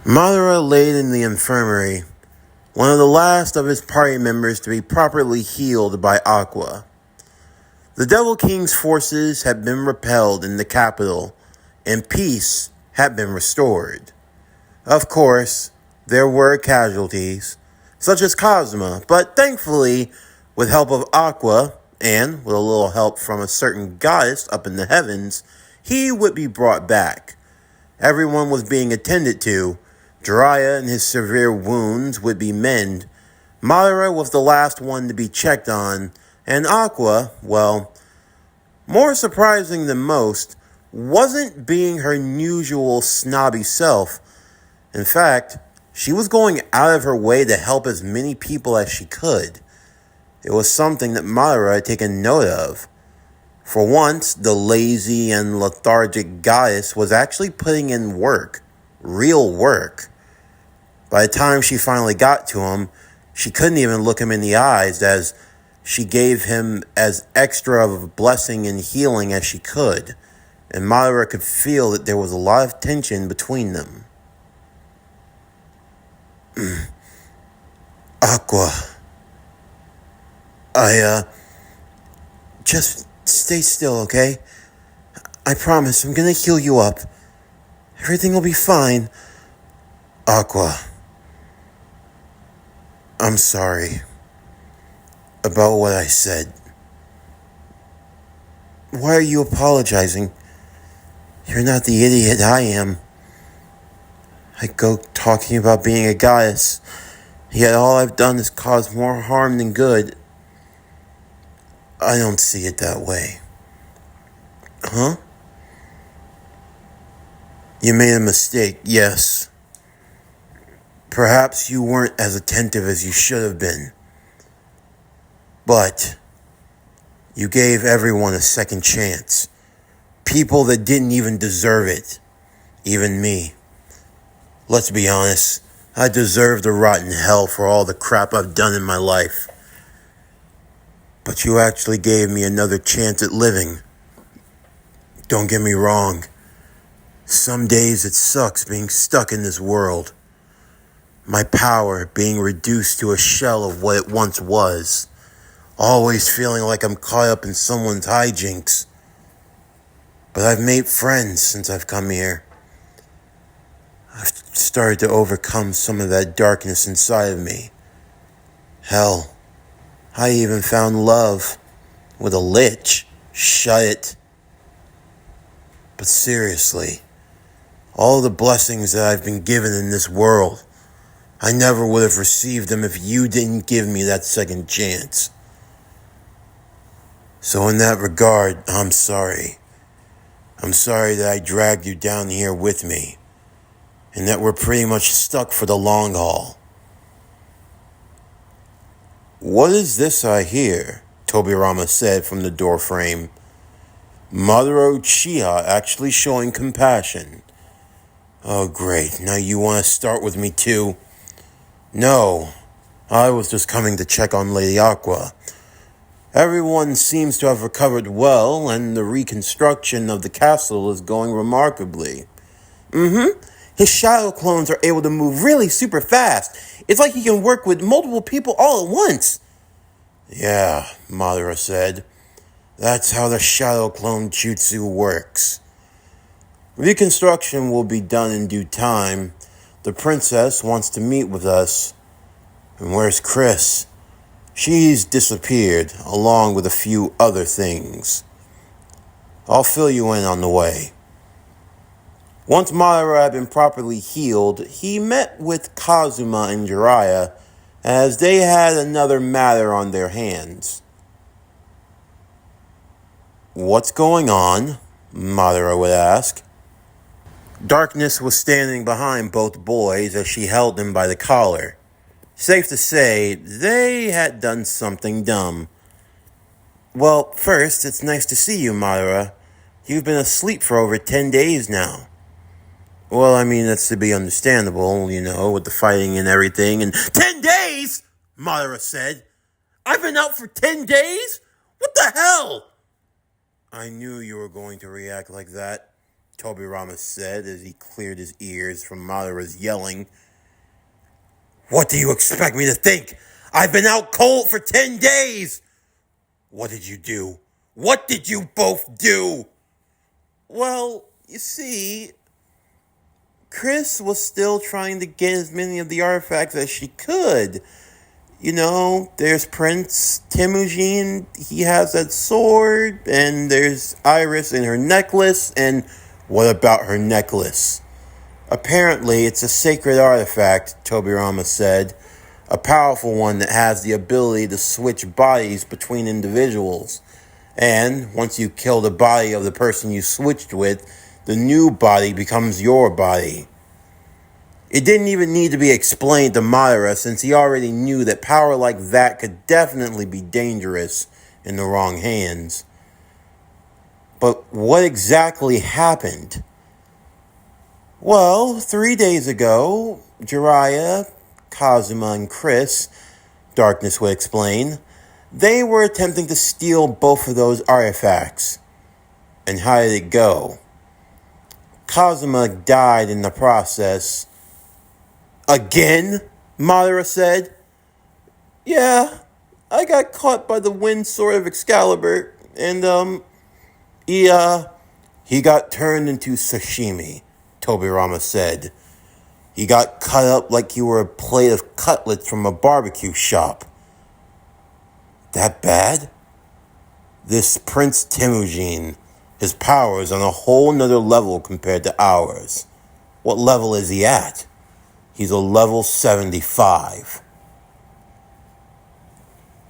Madara laid in the infirmary, one of the last of his party members to be properly healed by Aqua. The Devil King's forces had been repelled in the capital, and peace had been restored. Of course, there were casualties, such as Kazuma, but thankfully, with help of Aqua, and with a little help from a certain goddess up in the heavens, he would be brought back. Everyone was being attended to. Jiraiya and his severe wounds would be mended. Madara was the last one to be checked on, and Aqua, well, more surprising than most, wasn't being her usual snobby self. In fact, she was going out of her way to help as many people as she could. It was something that Madara had taken note of. For once, the lazy and lethargic goddess was actually putting in work, real work. By the time she finally got to him, she couldn't even look him in the eyes, as she gave him as extra of a blessing and healing as she could, and Madara could feel that there was a lot of tension between them. Aqua, just stay still, okay? I promise, I'm gonna heal you up. Everything will be fine. Aqua, I'm sorry about what I said. Why are you apologizing? You're not the idiot I am. I go talking about being a goddess, yet all I've done is cause more harm than good. I don't see it that way. Huh? You made a mistake, yes. Perhaps you weren't as attentive as you should have been. But you gave everyone a second chance. People that didn't even deserve it. Even me. Let's be honest, I deserve to rot in hell for all the crap I've done in my life. But you actually gave me another chance at living. Don't get me wrong. Some days it sucks being stuck in this world. My power being reduced to a shell of what it once was. Always feeling like I'm caught up in someone's hijinks. But I've made friends since I've come here. I've started to overcome some of that darkness inside of me. Hell, I even found love with a lich. Shut it. But seriously, all the blessings that I've been given in this world, I never would have received them if you didn't give me that second chance. So in that regard, I'm sorry. I'm sorry that I dragged you down here with me, and that we're pretty much stuck for the long haul. What is this I hear? Tobirama said from the doorframe. Madara Uchiha actually showing compassion. Oh great, now you want to start with me too? No, I was just coming to check on Lady Aqua. Everyone seems to have recovered well, and the reconstruction of the castle is going remarkably. His shadow clones are able to move really super fast. It's like he can work with multiple people all at once. Yeah, Madara said. That's how the shadow clone jutsu works. Reconstruction will be done in due time. The princess wants to meet with us. And where's Chris? She's disappeared, along with a few other things. I'll fill you in on the way. Once Madara had been properly healed, he met with Kazuma and Jiraiya, as they had another matter on their hands. What's going on? Madara would ask. Darkness was standing behind both boys as she held them by the collar. Safe to say, they had done something dumb. Well, first, it's nice to see you, Madara. You've been asleep for over 10 days now. Well, I mean, that's to be understandable, with the fighting and everything. And 10 days? Madara said. I've been out for 10 days? What the hell? I knew you were going to react like that. Tobirama said as he cleared his ears from Madara's yelling. What do you expect me to think? I've been out cold for 10 days! What did you do? What did you both do? Well, you see, Chris was still trying to get as many of the artifacts as she could. You know, there's Prince Temujin, he has that sword, and there's Iris and her necklace, and what about her necklace? Apparently, it's a sacred artifact, Tobirama said, a powerful one that has the ability to switch bodies between individuals. And once you kill the body of the person you switched with, the new body becomes your body. It didn't even need to be explained to Madara since he already knew that power like that could definitely be dangerous in the wrong hands. But what exactly happened? Well, 3 days ago, Jiraiya, Kazuma, and Chris, Darkness would explain, they were attempting to steal both of those artifacts. And how did it go? Kazuma died in the process. Again? Madara said. Yeah, I got caught by the wind sword of Excalibur, and he got turned into sashimi, Tobirama said. He got cut up like you were a plate of cutlets from a barbecue shop. That bad? This Prince Temujin, his power is on a whole nother level compared to ours. What level is he at? He's a level 75.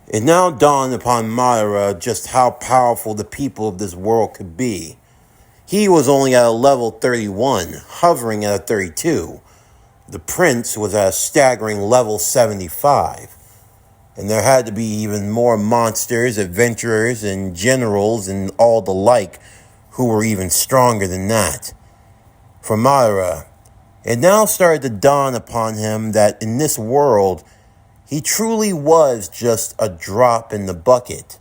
It now dawned upon Madara just how powerful the people of this world could be. He was only at a level 31, hovering at a 32. The prince was at a staggering level 75. And there had to be even more monsters, adventurers, and generals, and all the like, who were even stronger than that. For Madara, it now started to dawn upon him that in this world, he truly was just a drop in the bucket.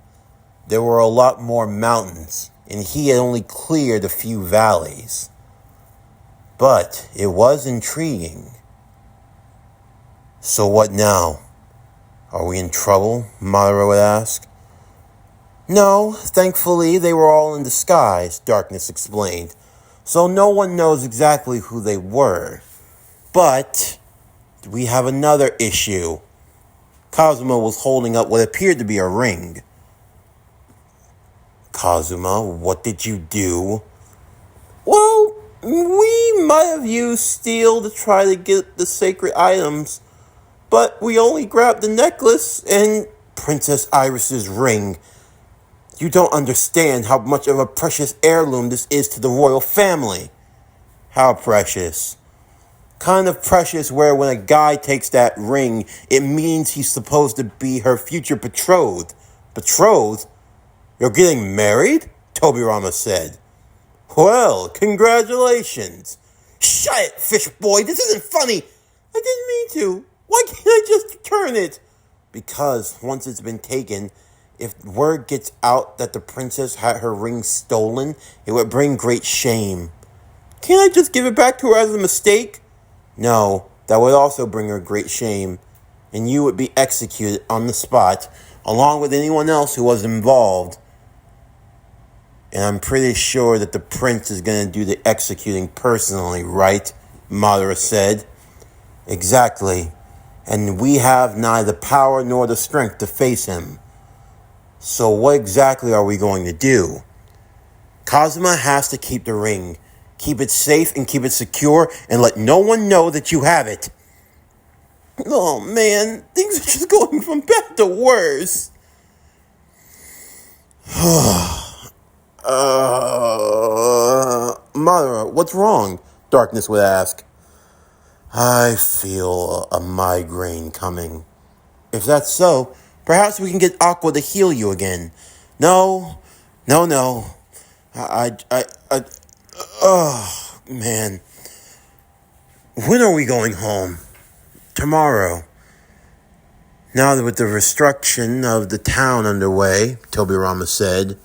There were a lot more mountains, and he had only cleared a few valleys. But it was intriguing. So what now? Are we in trouble? Madara would ask. No, thankfully they were all in disguise, Darkness explained. So no one knows exactly who they were. But we have another issue. Kazuma was holding up what appeared to be a ring. Kazuma, what did you do? Well, we might have used steel to try to get the sacred items, but we only grabbed the necklace and Princess Iris's ring. You don't understand how much of a precious heirloom this is to the royal family. How precious? Kind of precious where when a guy takes that ring, it means he's supposed to be her future betrothed. Betrothed? You're getting married? Tobirama said. Well, congratulations. Shut it, fish boy. This isn't funny. I didn't mean to. Why can't I just return it? Because once it's been taken, if word gets out that the princess had her ring stolen, it would bring great shame. Can't I just give it back to her as a mistake? No, that would also bring her great shame, and you would be executed on the spot, along with anyone else who was involved. And I'm pretty sure that the prince is going to do the executing personally, right? Madara said. Exactly. And we have neither the power nor the strength to face him. So what exactly are we going to do? Kazuma has to keep the ring. Keep it safe and keep it secure and let no one know that you have it. Oh man, things are just going from bad to worse. Madara, what's wrong? Darkness would ask. I feel a migraine coming. If that's so, perhaps we can get Aqua to heal you again. No. Oh, man. When are we going home? Tomorrow. Now that with the restructuring of the town underway, Tobirama said.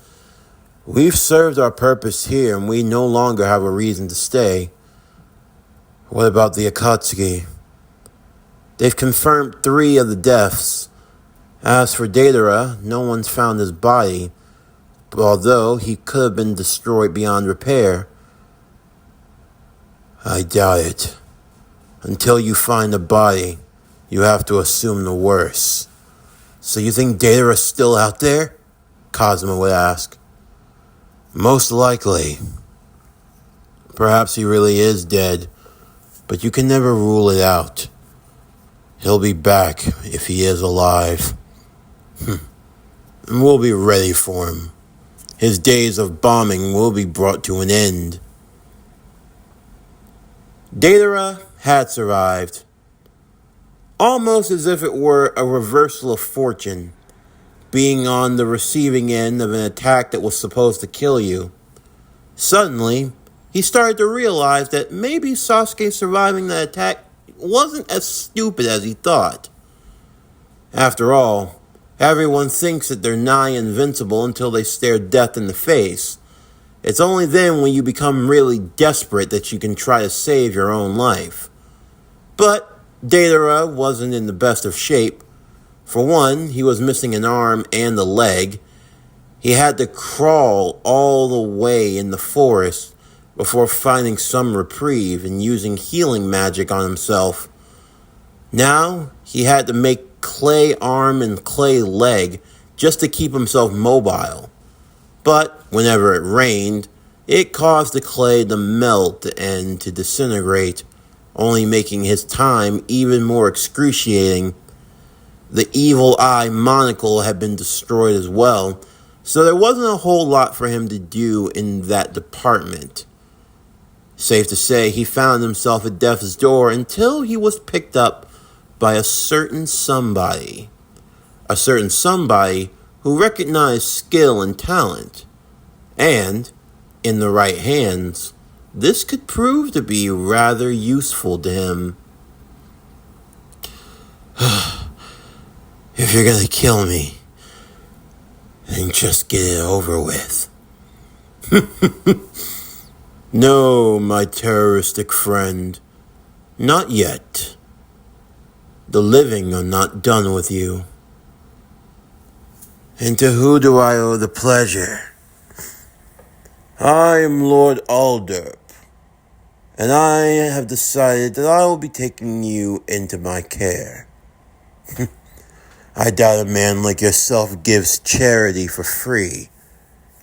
We've served our purpose here, and we no longer have a reason to stay. What about the Akatsuki? They've confirmed 3 of the deaths. As for Datara, no one's found his body, although he could have been destroyed beyond repair. I doubt it. Until you find the body, you have to assume the worst. So you think Datara's still out there? Cosmo would ask. Most likely. Perhaps he really is dead, but you can never rule it out. He'll be back if he is alive. And we'll be ready for him. His days of bombing will be brought to an end. Datara had survived, almost as if it were a reversal of fortune, being on the receiving end of an attack that was supposed to kill you. Suddenly, he started to realize that maybe Sasuke surviving the attack wasn't as stupid as he thought. After all, everyone thinks that they're nigh invincible until they stare death in the face. It's only then when you become really desperate that you can try to save your own life. But Datara wasn't in the best of shape. For one, he was missing an arm and a leg. He had to crawl all the way in the forest before finding some reprieve and using healing magic on himself. Now, he had to make clay arm and clay leg just to keep himself mobile. But whenever it rained, it caused the clay to melt and to disintegrate, only making his time even more excruciating. The evil eye monocle had been destroyed as well, so there wasn't a whole lot for him to do in that department. Safe to say, he found himself at death's door until he was picked up by a certain somebody. A certain somebody who recognized skill and talent. And, in the right hands, this could prove to be rather useful to him. If you're gonna kill me, then just get it over with. No, my terroristic friend, not yet. The living are not done with you. And to who do I owe the pleasure? I am Lord Alderp, and I have decided that I will be taking you into my care. I doubt a man like yourself gives charity for free.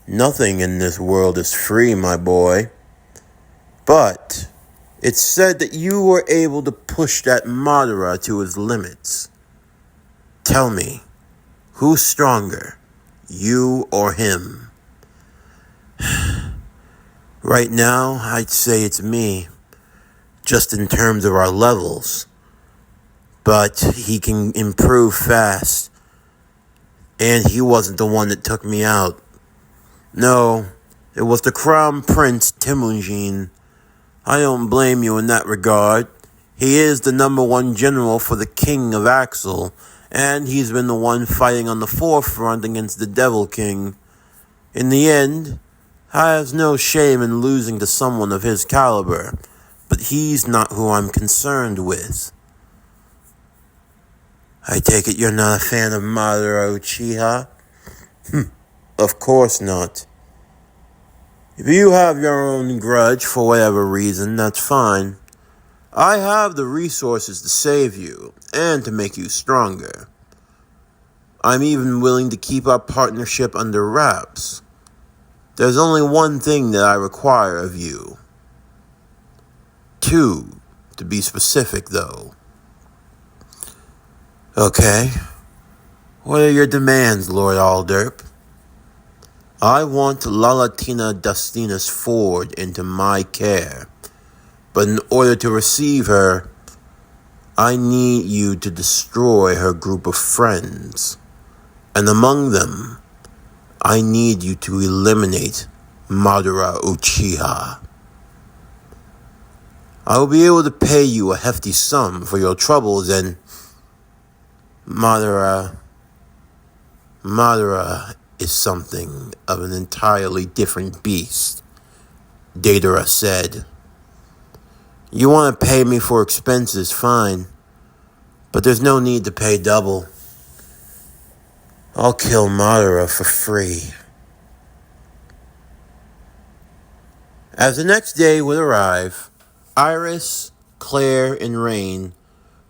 Nothing in this world is free, my boy. But it's said that you were able to push that Madara to his limits. Tell me, who's stronger, you or him? Right now, I'd say it's me, just in terms of our levels. But he can improve fast, and he wasn't the one that took me out. No, it was the Crown Prince Temujin. I don't blame you in that regard. He is the #1 general for the King of Axel, and he's been the one fighting on the forefront against the Devil King. In the end, I have no shame in losing to someone of his caliber, but he's not who I'm concerned with. I take it you're not a fan of Madara Uchiha? Of course not. If you have your own grudge for whatever reason, that's fine. I have the resources to save you and to make you stronger. I'm even willing to keep our partnership under wraps. There's only one thing that I require of you. 2, to be specific, though. Okay. What are your demands, Lord Alderp? I want Lalatina Dustina's Ford into my care. But in order to receive her, I need you to destroy her group of friends. And among them, I need you to eliminate Madara Uchiha. I will be able to pay you a hefty sum for your troubles and... Madara, is something of an entirely different beast, Datara said. You want to pay me for expenses, fine, but there's no need to pay double. I'll kill Madara for free. As the next day would arrive, Iris, Claire, and Rain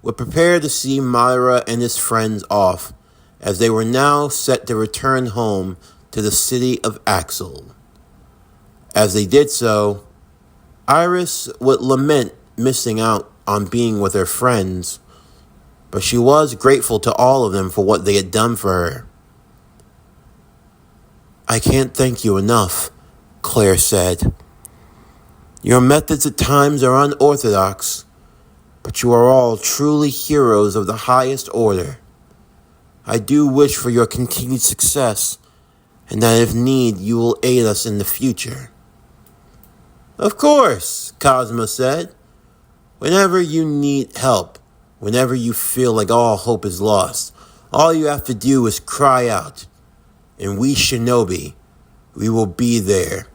would prepare to see Madara and his friends off, as they were now set to return home to the city of Axel. As they did so, Iris would lament missing out on being with her friends, but she was grateful to all of them for what they had done for her. I can't thank you enough, Claire said. Your methods at times are unorthodox, but you are all truly heroes of the highest order. I do wish for your continued success, and that if need, you will aid us in the future. Of course, Kazuma said. Whenever you need help, whenever you feel like all hope is lost, all you have to do is cry out. And we shinobi, we will be there.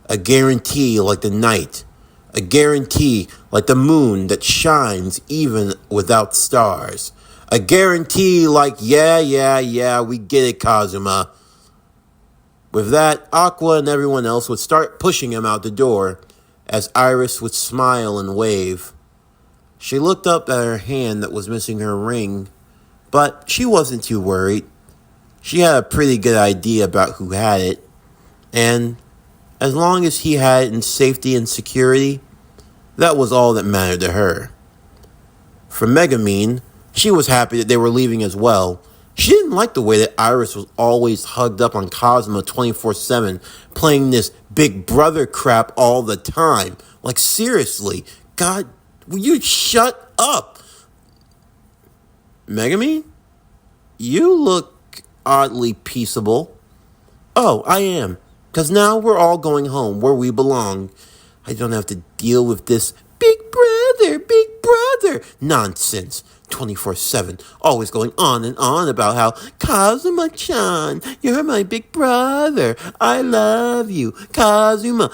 A guarantee like the night. A guarantee like the moon that shines even without stars. A guarantee like, yeah, we get it, Kazuma. With that, Aqua and everyone else would start pushing him out the door, as Iris would smile and wave. She looked up at her hand that was missing her ring, but she wasn't too worried. She had a pretty good idea about who had it, and as long as he had it in safety and security, that was all that mattered to her. For Megumin, she was happy that they were leaving as well. She didn't like the way that Iris was always hugged up on Cosmo 24/7, playing this big brother crap all the time. Like, seriously, God, will you shut up? Megumin, you look oddly peaceable. Oh, I am, because now we're all going home where we belong. I don't have to deal with this big brother nonsense 24/7, always going on and on about how, Kazuma-chan, you're my big brother, I love you, Kazuma.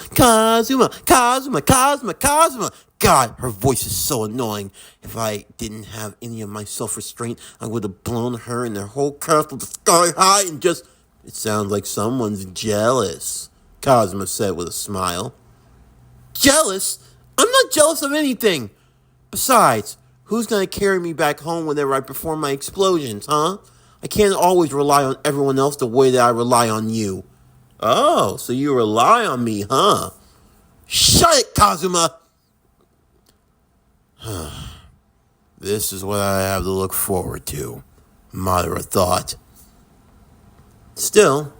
God, her voice is so annoying. If I didn't have any of my self-restraint, I would have blown her and their whole castle to sky high and just... It sounds like someone's jealous, Kazuma said with a smile. Jealous? I'm not jealous of anything. Besides, who's going to carry me back home whenever I perform my explosions, huh? I can't always rely on everyone else the way that I rely on you. Oh, so you rely on me, huh? Shut it, Kazuma! This is what I have to look forward to, Madara thought. Still,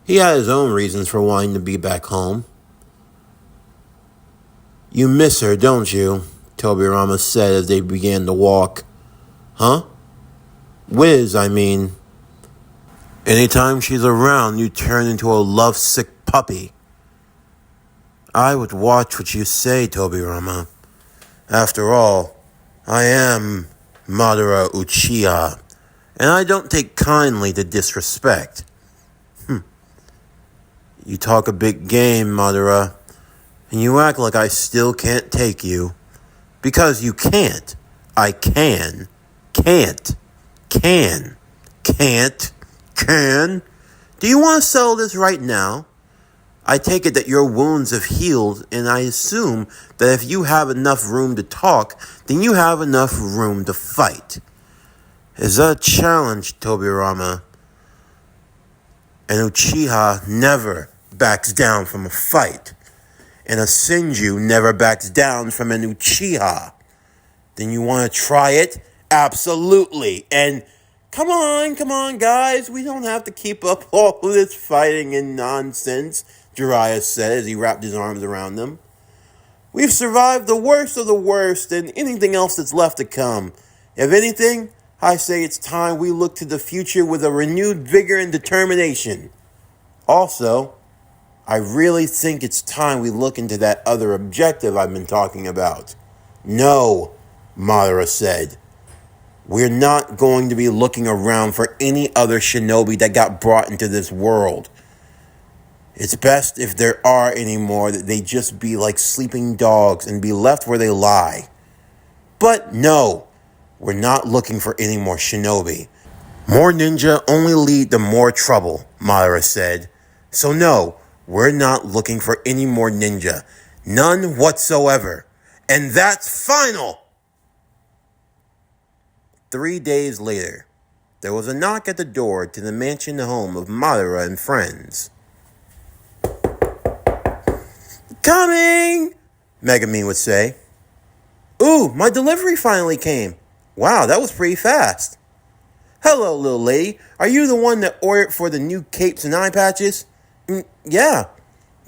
he had his own reasons for wanting to be back home. You miss her, don't you? Tobirama said as they began to walk. Huh? Wiz, I mean. Anytime she's around, you turn into a lovesick puppy. I would watch what you say, Tobirama. After all, I am Madara Uchiha, and I don't take kindly to disrespect. You talk a big game, Madara, and you act like I still can't take you. Because you can't. I can. Can't. Can. Can't. Can. Do you want to settle this right now? I take it that your wounds have healed, and I assume that if you have enough room to talk, then you have enough room to fight. Is that a challenge, Tobirama? And Uchiha never backs down from a fight. And a Senju never backs down from an Uchiha. Then you want to try it? Absolutely. And come on, guys. We don't have to keep up all this fighting and nonsense, Jiraiya said as he wrapped his arms around them. We've survived the worst of the worst and anything else that's left to come. If anything, I say it's time we look to the future with a renewed vigor and determination. Also, I really think it's time we look into that other objective I've been talking about. No, Madara said. We're not going to be looking around for any other shinobi that got brought into this world. It's best if there are any more that they just be like sleeping dogs and be left where they lie. But no, we're not looking for any more shinobi. More ninja only lead to more trouble, Madara said. So no, we're not looking for any more ninja. None whatsoever. And that's final! 3 days later, there was a knock at the door to the mansion home of Madara and friends. Coming! Megumin would say. Ooh, my delivery finally came. Wow, that was pretty fast. Hello, little lady. Are you the one that ordered for the new capes and eye patches? Yeah,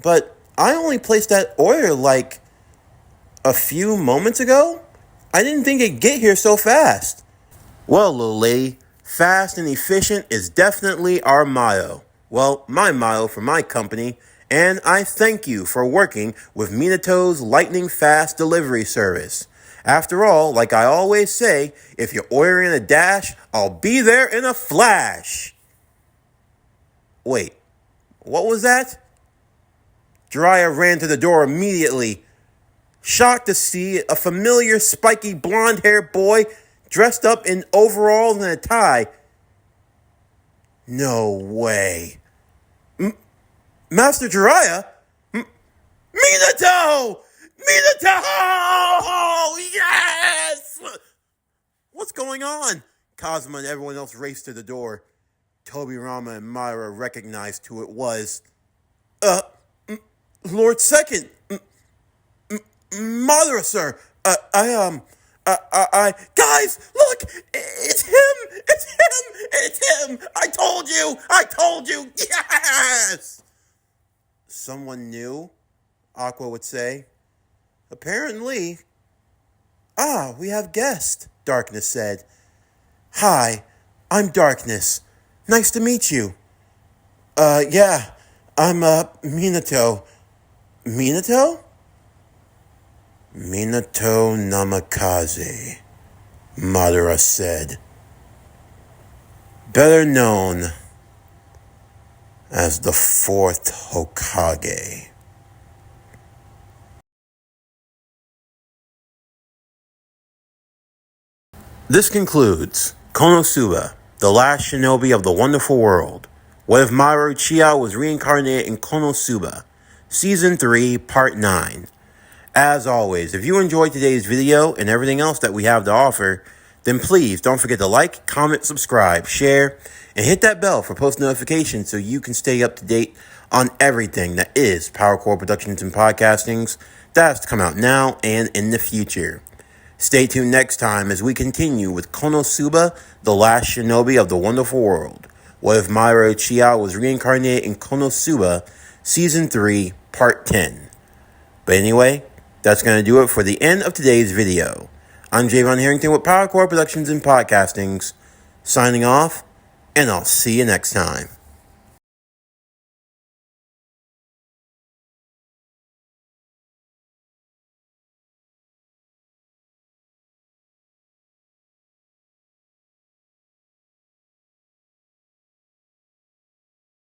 but I only placed that order like a few moments ago. I didn't think it'd get here so fast. Well, little lady, fast and efficient is definitely our motto. Well, my motto for my company, and I thank you for working with Minato's lightning fast delivery service. After all, like I always say, if you're ordering a dash, I'll be there in a flash. Wait, what was that? Jiraiya ran to the door immediately, shocked to see a familiar spiky blonde-haired boy dressed up in overalls and a tie. No way. Master Jiraiya? Minato! Minato! Yes! What's going on? Kazuma and everyone else raced to the door. Tobirama and Madara recognized who it was. Lord Second. Madara, sir. Guys, look! It's him! It's him! It's him! I told you! Yes! Someone new? Aqua would say. Apparently. We have guest, Darkness said. Hi, I'm Darkness. Nice to meet you. Yeah, I'm, Minato. Minato? Minato Namikaze, Madara said. Better known as the fourth Hokage. This concludes Konosuba, the last shinobi of the wonderful world. What if Madara Uchiha was reincarnated in Konosuba? Season 3, Part 9. As always, if you enjoyed today's video and everything else that we have to offer, then please don't forget to like, comment, subscribe, share, and hit that bell for post notifications so you can stay up to date on everything that is Power Core Productions and Podcastings that has to come out now and in the future. Stay tuned next time as we continue with Konosuba, the last shinobi of the wonderful world. What if Madara Uchiha was reincarnated in Konosuba, Season 3, Part 10. But anyway, that's going to do it for the end of today's video. I'm Javon Harrington with Power Core Productions and Podcastings, signing off, and I'll see you next time.